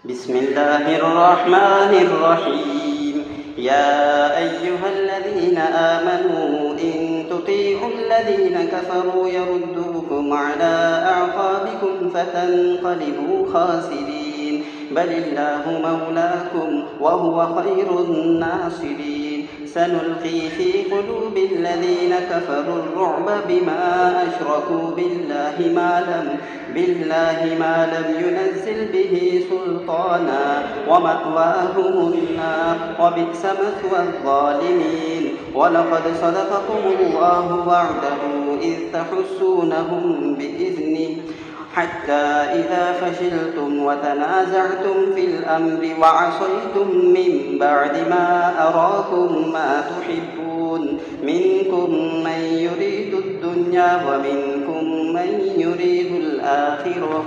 بسم الله الرحمن الرحيم. يا أيها الذين آمنوا إن تطيعوا الذين كفروا يردوكم على أعقابكم فتنقلبوا خاسرين، بل الله مولاكم وهو خير الناصرين. سنلقي في قلوب الذين كفروا الرعب بما أشركوا بالله ما لم ينزل به سلطانا، ومأواهم النار وبئس مثوى الظالمين. ولقد صدقكم الله وعده إذ تحسونهم بإذنه، حتى إذا فشلتم وتنازعتم في الأمر وعصيتم من بعد ما أراكم ما تحبون، منكم من يريد الدنيا ومنكم من يريد الآخرة،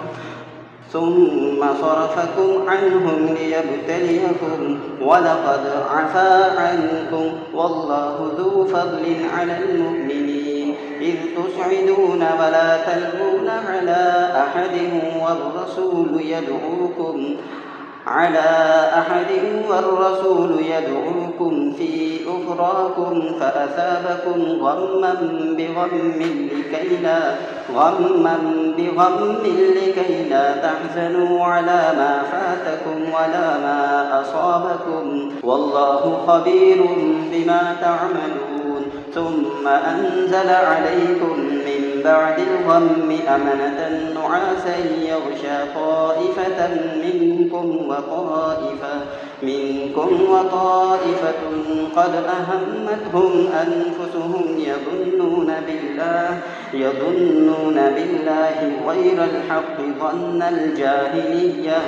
ثم صرفكم عنهم ليبتليكم، ولقد عفا عنكم، والله ذو فضل على المؤمنين. إذ تصعدون ولا تلوون على أحد والرسول يدعوكم في أخراكم فأثابكم غما بغم لكي لا تحزنوا على ما فاتكم ولا ما أصابكم، والله خبير بما تعملون. ثم أنزل عليكم من بعد الغم أمنة نعاسا يغشى طائفة منكم وطائفة قد أهمتهم أنفسهم يظنون بالله غير الحق ظن الجاهلية،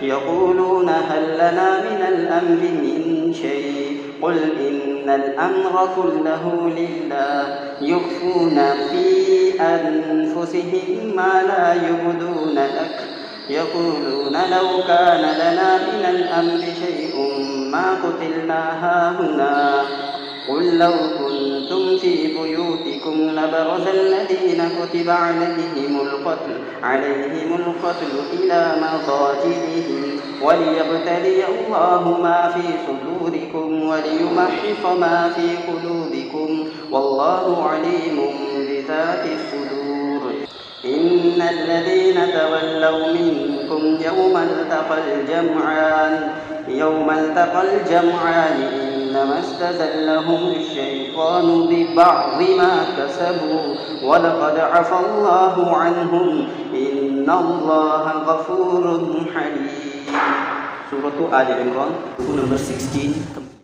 يقولون هل لنا من الأمر من شيء، قل إن الأمر كله لله، يخفون في أنفسهم ما لا يبدون لك، يقولون لو كان لنا من الأمر شيء ما قتلنا هاهنا، قل لو كنتم في بيوتكم لبرز الذين كتب عليهم القتل إلى مضاجعهم، وليبتلي الله ما في صدوركم وليمحص ما في قلوبكم، والله عليم بذات الصدور. إن الذين تولوا منكم يوم التقى الجمعان إنما استزلهم الشيطان ببعض ما كسبوا، ولقد عفى الله عنهم إن الله غفور حليم. Surah Al Imran, nomor 16.